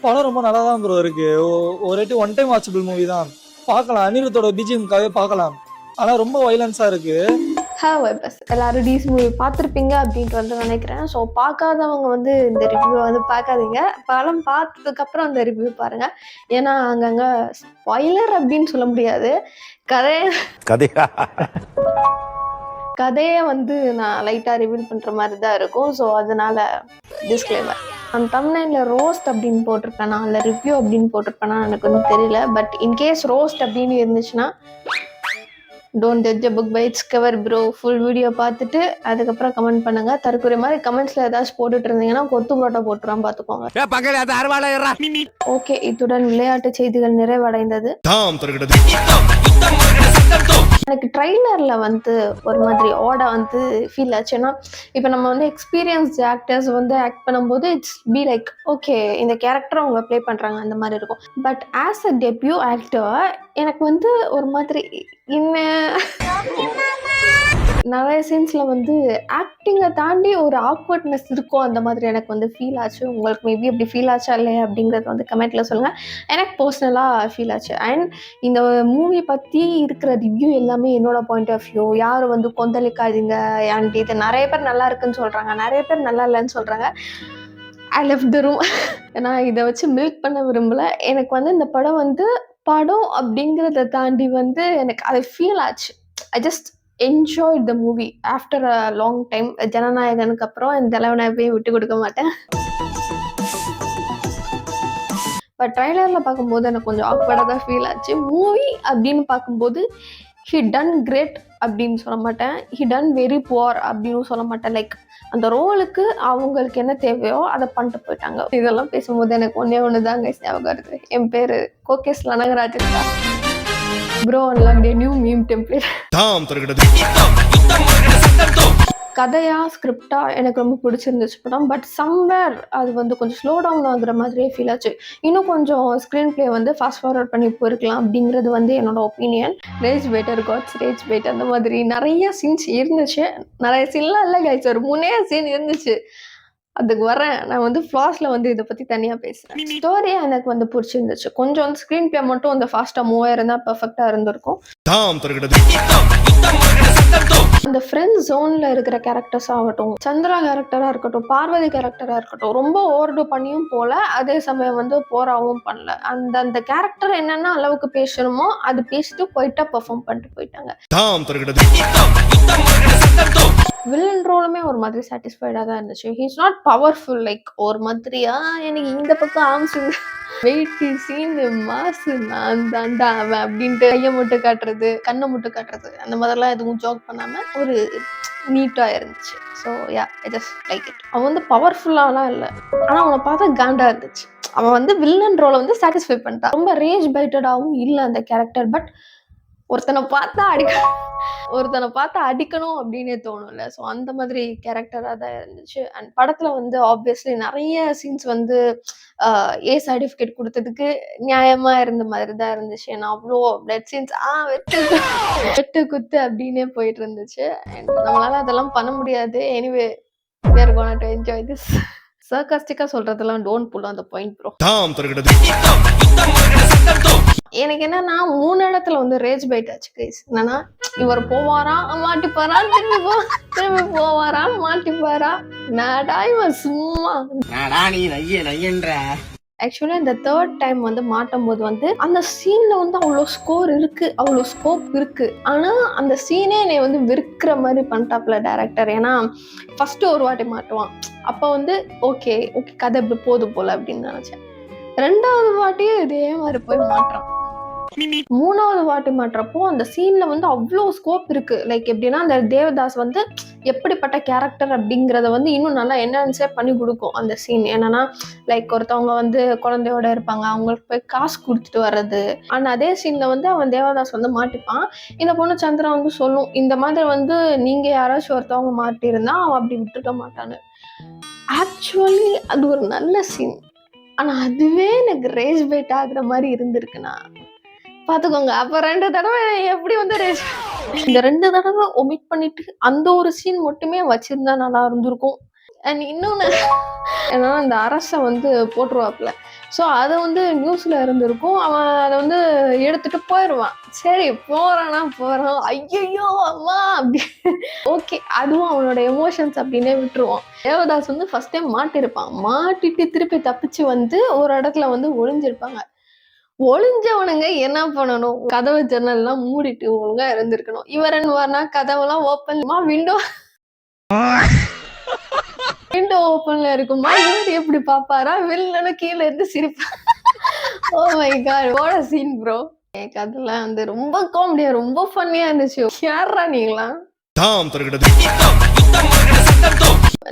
படம் ரொம்ப நல்லா தான் ப்ரோ இருக்கு. ஒரு ஒன் டைம் வாட்சபிள் மூவி தான், பார்க்கலாம். அனிருத்தோட பிஜிஎம்காகவே பார்க்கலாம். ஆனா ரொம்ப வைலன்ஸா இருக்கு. எல்லாரும் டிசி மூவி பார்த்துருப்பீங்க அப்படின்ட்டு வந்து நினைக்கிறேன். ஸோ பார்க்காதவங்க வந்து இந்த ரிவ்யூவை வந்து பார்க்காதீங்க. படம் பார்த்ததுக்கப்புறம் அந்த ரிவ்யூ பாருங்க. ஏன்னா அங்கங்க ஸ்பாயிலர் அப்படின்னு சொல்ல முடியாது. கதையை வந்து நான் லைட்டாக ரிவீல் பண்ணுற மாதிரி தான் இருக்கும். ஸோ அதனால டிஸ்க்ளைமர். அந்த தம்ப்நெயில்ல ரோஸ்ட் அப்படின்னு போட்டிருப்பேனா இல்லை ரிவ்யூ அப்படின்னு போட்டிருப்பேனா எனக்கு வந்து தெரியல. பட் இன்கேஸ் ரோஸ்ட் அப்படின்னு இருந்துச்சுன்னா don't judge a book by its cover bro. Full video பார்த்துட்டு அதுக்கப்புறம் கமெண்ட் பண்ணுங்க. தற்கொலை மாதிரி கமெண்ட்ஸ்ல ஏதாச்சும் போட்டுட்டு இருந்தீங்கன்னா கொத்து புரோட்டா போட்டுறான் பார்த்துக்கோங்க. ஓகே, இத்துடன் விளையாட்டு செய்திகள் நிறைவடைந்தது. எனக்கு ட்ரைலர்ல வந்து ஒரு மாதிரி ஓட வந்து ஃபீல் ஆச்சுன்னா, இப்போ நம்ம வந்து எக்ஸ்பீரியன்ஸ்ட் ஆக்டர்ஸ் வந்து ஆக்ட் பண்ணும்போது இட்ஸ் பி லைக் ஓகே, இந்த கேரக்டர் அவங்க ப்ளே பண்றாங்க அந்த மாதிரி இருக்கும். But as a debut actor எனக்கு வந்து ஒரு மாதிரி நிறைய சீன்ஸ்ல வந்து ஆக்டிங்கை தாண்டி ஒரு ஆக்வர்ட்னஸ் இருக்கும். அந்த மாதிரி எனக்கு வந்து ஃபீல் ஆச்சு. உங்களுக்கு மேபி அப்படி ஃபீல் ஆச்சா இல்லையா அப்படிங்கிறத வந்து கமெண்ட்ல சொல்லுங்க. எனக்கு பர்சனலாக ஃபீல் ஆச்சு. அண்ட் இந்த மூவி பற்றி இருக்கிற ரிவ்யூ எல்லாமே என்னோட பாயிண்ட் ஆஃப் வியூ. யாரும் வந்து கொந்தளிக்காதீங்க. அண்ட் இது நிறைய பேர் நல்லா இருக்குன்னு சொல்றாங்க, நிறைய பேர் நல்லா இல்லைன்னு சொல்றாங்க. I left the room. நான் இதை வச்சு மில்க் பண்ண விரும்பல. எனக்கு வந்து இந்த படம் வந்து படம் அப்படிங்கிறத தாண்டி வந்து எனக்கு அது ஃபீல் ஆச்சு. I just enjoyed the movie after a long time. ஜனநாயகனுக்கு அப்புறம் இந்த தலைவனை போய் விட்டு கொடுக்க மாட்டேன். பட் ட்ரைலரில் பார்க்கும்போது எனக்கு கொஞ்சம் ஆக்வர்டாக தான் ஃபீல் ஆச்சு. மூவி அப்படின்னு பார்க்கும்போது ஹி டன் கிரேட் அப்படின்னு சொல்ல மாட்டேன், ஹி டன் வெரி புவர் அப்படின்னு சொல்ல மாட்டேன். லைக் அந்த ரோலுக்கு அவங்களுக்கு என்ன தேவையோ அதை பண்ணிட்டு போயிட்டாங்க. இதெல்லாம் பேசும்போது எனக்கு ஒன்று தான் கைஸ் ஞாபகம் வருது. என் பேர் கோகேஸ் லனகராஜன் தான். Bro unlocked a new meme template. கதையா ஸ்கிரிப்டா எனக்கு ரொம்ப பிடிச்சிருந்துச்சு படம். பட் சம்வேர் அது வந்து கொஞ்சம் ஸ்லோ டவுன் ஆகுற மாதிரியே ஃபீல் ஆச்சு. இன்னும் கொஞ்சம் ஸ்க்ரீன் பிளே வந்து ஃபாஸ்ட் ஃபார்வர்ட் பண்ணி போயிருக்கலாம் அப்படிங்கிறது வந்து என்னோட opinion. Rage baiter gods rage bait அந்த மாதிரி நிறைய சீன்ஸ் இருந்துச்சு. நிறைய சீன்லாம் இல்லை கைஸ், ஒரு 3 சீன் இருந்துச்சு. அதுக்கு வரேன். நான் வந்து ஃப்ளாஸ்ல வந்து இதை பற்றி தனியாக பேசுகிறேன். ஸ்டோரியா எனக்கு வந்து பிடிச்சிருந்துச்சு. கொஞ்சம் வந்து ஸ்க்ரீன் பிளே மட்டும் அந்த ஃபாஸ்ட்டாக மூவ் ஆயிருந்தா பெர்ஃபெக்டாக இருந்திருக்கும். அந்த ஃப்ரெண்ட்ஸ் ஜோன்ல இருக்கிற கேரக்டர்ஸ் ஆகட்டும், சந்திரா கேரக்டரா இருக்கட்டும், பார்வதி கேரக்டரா இருக்கட்டும், ரொம்ப ஓவர்டு பண்ணியும் போல, அதே சமயம் வந்து போராவும் பண்ணல. அந்த அந்த கேரக்டர் என்னென்ன அளவுக்கு பேசணுமோ அது பேசிட்டு போயிட்டா பெர்ஃபார்ம் பண்ணிட்டு போயிட்டாங்க. வில்லன் ரோலுமே ஒரு மாதிரி சாட்டிஸ்ஃபைடாக தான் இருந்துச்சு. ஹீஸ் நாட் பவர்ஃபுல் லைக் ஒரு மாதிரியா எனக்கு இந்த பக்கம் ஆர்ம்ஸ் வெயிட் சீனு மாசு நான் தாண்டா அவன் அப்படின்ட்டு கையை மட்டும் காட்டுறது, கண்ணை மட்டும் காட்டுறது, அந்த மாதிரிலாம் எதுவும் ஜோக் பண்ணாம ஒரு நீட்டாக இருந்துச்சு. So yeah, I just like it. அவன் வந்து பவர்ஃபுல்லாலாம் இல்லை, ஆனால் அவனை பார்த்தா காண்டா இருந்துச்சு. அவன் வந்து வில்லன் ரோலை வந்து சாட்டிஸ்ஃபை பண்ணிட்டான். ரொம்ப ரேஜ் பைட்டடாகவும் இல்லை அந்த கேரக்டர். பட் ஒருத்தனை பார்த்தா அடிக்கணும் அப்படின்னே தோணும்ல. ஸோ அந்த மாதிரி கேரக்டராக தான் இருந்துச்சு. அண்ட் படத்தில் வந்து ஆப்வியஸ்லி நிறைய சீன்ஸ் வந்து ஏ சர்டிஃபிகேட் கொடுத்ததுக்கு நியாயமாக இருந்த மாதிரி தான் இருந்துச்சு. ஏன்னா அவ்வளோ பிளட் சீன்ஸ் வெட்டு குத்து அப்படின்னே போயிட்டு இருந்துச்சு. அண்ட் நம்மளால அதெல்லாம் பண்ண முடியாது. Anyway we are going to enjoy this. சர்காஸ்டிக்கா சொல்றதெல்லாம் don't pull on the point bro. எனக்கு என்னன்னா 3 இடத்துல வந்து ரேஜ் பைட் ஆச்சு கைஸ். என்னன்னா இவர் போவாரா மாட்டிப்பாரா, திரும்பி போவாரா மாட்டிப்பாரா, நாடா இவன் சும்மா ஆக்சுவலா இந்த 3rd டைம் வந்து மாட்டும் போது வந்து அந்த சீன்ல வந்து அவ்வளோ ஸ்கோர் இருக்கு, அவ்வளோ ஸ்கோப் இருக்கு. ஆனா அந்த சீனே என்னை வந்து வெறுக்கிற மாதிரி பண்ணிட்டாப்ல டைரக்டர். ஏன்னா ஃபர்ஸ்ட் ஒரு வாட்டி மாட்டுவான், அப்போ வந்து ஓகே கதை இப்படி போதும் போல அப்படின்னு நினைச்சேன். 2வது வாட்டியும் இதே மாதிரி போய் மாட்டுறான். 3வது வாட்டி மாட்டுறப்போ அந்த சீன்ல வந்து அவ்வளோ ஸ்கோப் இருக்கு. லைக் எப்படின்னா அந்த தேவதாஸ் வந்து எப்படிப்பட்ட கேரக்டர் அப்படிங்கிறத வந்து இன்னும் நல்லா என்ஹான்ஸே பண்ணி கொடுக்கும் அந்த சீன். என்னன்னா லைக் ஒருத்தவங்க வந்து குழந்தையோட இருப்பாங்க, அவங்களுக்கு போய் காசு கொடுத்துட்டு வர்றது. ஆனால் அதே சீன்ல வந்து அவன் தேவதாஸ் வந்து மாட்டிப்பான். இந்த பொண்ணு சந்திரா வந்து சொல்லும், இந்த மாதிரி வந்து நீங்க யாராச்சும் ஒருத்தவங்க மாட்டியிருந்தா அவன் அப்படி விட்டுருக்க மாட்டான்னு. ஆக்சுவலி அது ஒரு நல்ல சீன். ஆனா அதுவே எனக்கு ரேஜ் பைட் ஆகுற மாதிரி இருந்திருக்குன்னா பாத்துக்கோங்க. அப்ப 2 தடவை எப்படி வந்து இந்த 2 தடவை ஒமிட் பண்ணிட்டு அந்த ஒரு சீன் மட்டுமே வச்சிருந்தா நல்லா இருந்திருக்கும். அண்ட் இன்னொன்று என்னன்னா அந்த அரசை வந்து போட்டுருவாப்புல. ஸோ அதை வந்து நியூஸில் இருந்திருக்கும். அவன் அதை வந்து எடுத்துட்டு போயிடுவான். சரி போகிறானா போகிறான், ஐயோ அம்மா அப்படி ஓகே, அதுவும் அவனோட எமோஷன்ஸ் அப்படின்னே விட்டுருவான். தேவதாஸ் வந்து ஃபர்ஸ்ட் டைம் மாட்டிருப்பான். மாட்டிட்டு திருப்பி தப்பிச்சு வந்து ஒரு இடத்துல வந்து ஒளிஞ்சிருப்பாங்க. ஒளிஞ்சவனுங்க என்ன பண்ணணும், கதவு ஜன்னல்லாம் மூடிட்டு ஒழுங்கா இருந்திருக்கணும். இவர் என்ன கதவெல்லாம் ஓப்பன் விண்டோ விண்டோ ஓப்பன்ல இருக்குமா, இவர் எப்படி பாப்பாரா, வெளில கீழே இருந்து சிரிப்பா. Oh my god, what a scene bro. எனக்கு அதெல்லாம் வந்து ரொம்ப காமெடியா ரொம்ப ஃபன்னியா இருந்துச்சு. யாரா நீங்களா?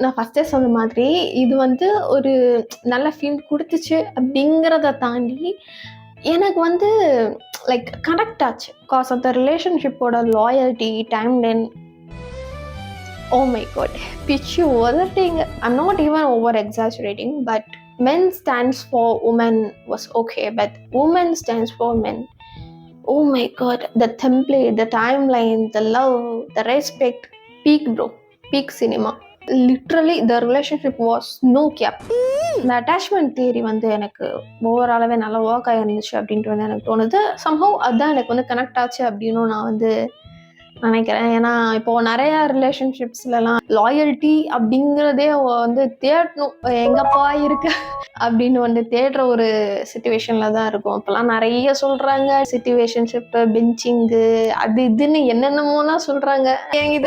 நான் ஃபர்ஸ்டே சொன்ன மாதிரி இது வந்து ஒரு நல்ல ஃபீல் கொடுத்துச்சு அப்படிங்கிறத தாண்டி எனக்கு வந்து லைக் கனெக்ட் ஆச்சு. காஸ் ஆஃப் த ரிலேஷன்ஷிப்போட loyalty, timeline. Oh my god, பிச்சு உதட்டிங்க. I'm not even over exaggerating, but men stands for women was okay, but women stands for men. Oh my god, the template, the timeline, the love, the respect, peak bro, peak cinema. Literally the relationship was no cap. இந்த attachment theory வந்து எனக்கு ஓவராலாகவே நல்லா work ஆகிருந்துச்சு அப்படின்ட்டு வந்து எனக்கு தோணுது. Somehow அதுதான் எனக்கு வந்து கனெக்ட் ஆச்சு அப்படின்னு நான் வந்து நினைக்கிறேன். ஏன்னா இப்போ நிறைய ரிலேஷன்ஷிப்ஸ்லாம் லாயல்ட்டி அப்படிங்கிறதே வந்து தேடணும், எங்கப்பா இருக்கு அப்படின்னு வந்து தேடுற ஒரு சிச்சுவேஷன்ல தான் இருக்கும். இப்போலாம் நிறைய சொல்றாங்க சிச்சுவேஷன்ஷிப்பு, பெஞ்சிங்கு, அது இதுன்னு என்னென்னமோலாம் சொல்றாங்க. எனக்கு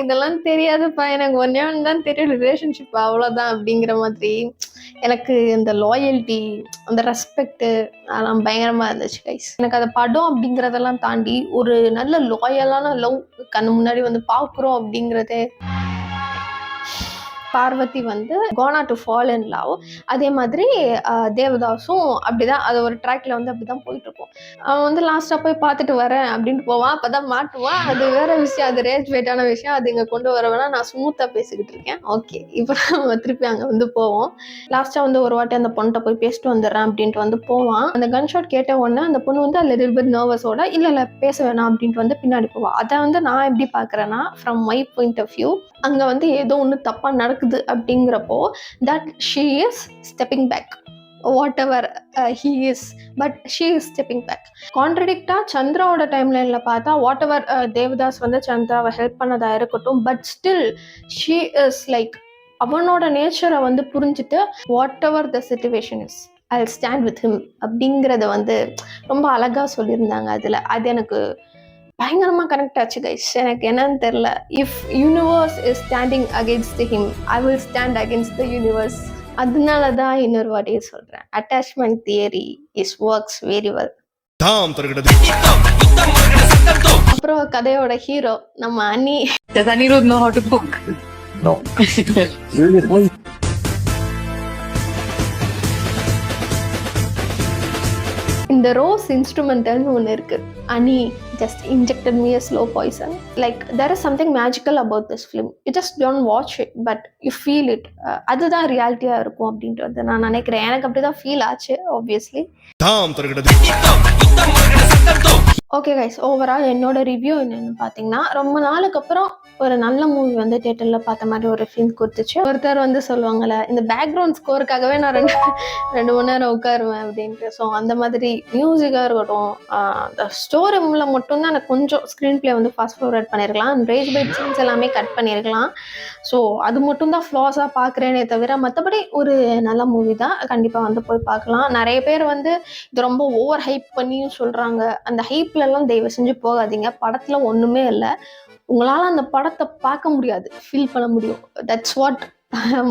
இதெல்லாம் தெரியாதுப்பா, எனக்கு ஒன்னே ஒன்று தான் தெரியும், ரிலேஷன்ஷிப் அவ்வளோதான் அப்படிங்கிற மாதிரி. எனக்கு இந்த லாயல்ட்டி, அந்த ரெஸ்பெக்டு அதெல்லாம் பயங்கரமாக இருந்துச்சு கைஸ். எனக்கு அந்த படம் அப்படிங்கிறதெல்லாம் தாண்டி ஒரு நல்ல லாயலான லவ் கண்ணு முன்னாடி வந்து பார்க்குறோம் அப்படிங்கிறதே. பார்வதி வந்து gonna to fall in love. அதே மாதிரி தேவதாஸும் அப்படிதான், அது ஒரு ட்ராக்ல வந்து அப்படிதான் போயிட்டு இருக்கும். அவன் வந்து லாஸ்டா போய் பார்த்துட்டு வரேன் அப்படின்ட்டு போவான், அப்பதான் மாட்டுவான். அது வேற விஷயம், அது ரேஜ் வெயிட்டான விஷயம், அது இங்க கொண்டு வர வேணா. நான் ஸ்மூத்தா பேசிக்கிட்டு இருக்கேன். ஓகே, இப்போ நம்ம திருப்பி அங்க வந்து போவோம். லாஸ்டா வந்து ஒரு வாட்டி அந்த பொண்ணை போய் பேசிட்டு வந்துடுறேன் அப்படின்ட்டு வந்து போவான். அந்த கன் ஷாட் கேட்ட உடனே அந்த பொண்ணு வந்து அதில் லிட்டில் பிட் நர்வஸோட இல்ல பேச வேணாம் அப்படின்ட்டு வந்து பின்னாடி போவான். அதை வந்து நான் எப்படி பாக்குறேன்னா, from my point of view, அங்க வந்து ஏதோ ஒன்று தப்பா நடக்குது அப்படிங்கிறப்போ that she is stepping back, whatever he is, but she is stepping back. கான்ட்ரடிக்டா சந்திராவோட டைம்லைன்ல பார்த்தா whatever தேவதாஸ் வந்து சந்திராவை ஹெல்ப் பண்ணதா இருக்கட்டும், but still she is like அவனோட நேச்சரை வந்து புரிஞ்சுட்டு whatever the situation is, I'll stand with him அப்படிங்கிறத வந்து ரொம்ப அழகா சொல்லியிருந்தாங்க அதில். அது எனக்கு பயங்கரமா கனெக்ட் ஆச்சு கைஸ். எனக்கு என்னன்னு தெரியல. If universe is standing against him, I will stand against the universe. அதனால தான் இன்னொரு வாட்டியே சொல்றேன், attachment theory is works very well. அப்புறம் கதையோட ஹீரோ நம்ம அனி. Does Anirudh know how to cook? No. இந்த ரோஸ் இன்ஸ்ட்ருமெண்டல்னு ஒன்று இருக்கு. அனி just injected me a slow poison. Like there is something magical about this film. You just don't watch it, but you feel it. அதுதான் ரியாலிட்டியா இருக்கும் அப்படின்றது நான் நினைக்கிறேன். எனக்கு அப்படிதான் ஃபீல் ஆச்சு. ஆப்வியஸ்லி ஓகே கைஸ், ஓவரால் என்னோட ரிவ்யூ என்னன்னு பார்த்தீங்கன்னா, ரொம்ப நாளுக்கு அப்புறம் ஒரு நல்ல மூவி வந்து தியேட்டரில் பார்த்த மாதிரி ஒரு ஃபீல் கொடுத்துச்சு. ஒருத்தர் வந்து சொல்லுவாங்கள்ல, இந்த பேக்ரவுண்ட் ஸ்கோருக்காகவே நான் ரெண்டு மணி நேரம் உட்காருவேன் அப்படின்ட்டு. ஸோ அந்த மாதிரி மியூசிக்காக இருக்கட்டும், அந்த ஸ்டோரியில் மட்டும்தான் எனக்கு கொஞ்சம் ஸ்க்ரீன் பிளே வந்து ஃபாஸ்ட் ஃபார்வர்ட் பண்ணியிருக்கலாம், ரேஜ் பைட் சீன்ஸ் எல்லாமே கட் பண்ணியிருக்கலாம். ஸோ அது மட்டும் தான் ஃப்ளாஸாக பார்க்குறேனே தவிர மற்றபடி ஒரு நல்ல மூவி தான். கண்டிப்பாக வந்து போய் பார்க்கலாம். நிறைய பேர் வந்து இது ரொம்ப ஓவர் ஹைப் பண்ணியும் சொல்கிறாங்க. அந்த ஹைப்லலாம் தயவு செஞ்சு போகாதீங்க. படத்தில் ஒன்றுமே இல்லை. உங்களால் அந்த படத்தை பார்க்க முடியாது, ஃபீல் பண்ண முடியும். That's what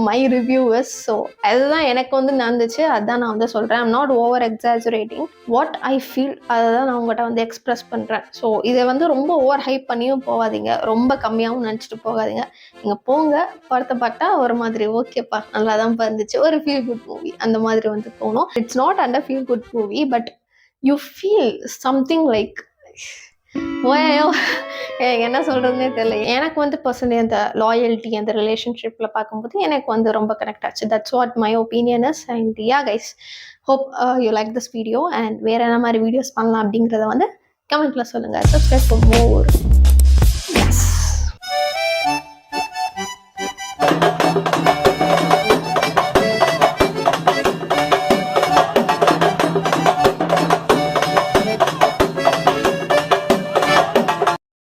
my review is. So அதுதான் எனக்கு வந்து நடந்துச்சு, அதுதான் நான் வந்து சொல்கிறேன். I'm not over exaggerating, what I feel அதை தான் நான் உங்கள்கிட்ட வந்து எக்ஸ்ப்ரெஸ் பண்ணுறேன். ஸோ இதை வந்து ரொம்ப ஓவர் ஹைப் பண்ணியும் போகாதீங்க, ரொம்ப கம்மியாகவும் நினச்சிட்டு போகாதீங்க. நீங்கள் போங்க, படத்தை பார்த்தா ஒரு மாதிரி ஓகேப்பா நல்லா தான் இருந்துச்சு, ஒரு ஃபீல் குட் மூவி அந்த மாதிரி வந்து தோணும். It's not under feel good movie, but you feel something like என்ன சொல்றதுன்னே தெரியல. எனக்கு வந்து பர்சனலி அந்த லாயல்ட்டி, அந்த ரிலேஷன்ஷிப்ல பார்க்கும்போது எனக்கு வந்து ரொம்ப கனெக்ட் ஆச்சு. That's what my opinion is. And yeah guys, hope you like this video. And வேற என்ன மாதிரி வீடியோஸ் பண்ணலாம் அப்படிங்கிறத வந்து கமெண்ட்ல சொல்லுங்க. Subscribe for more.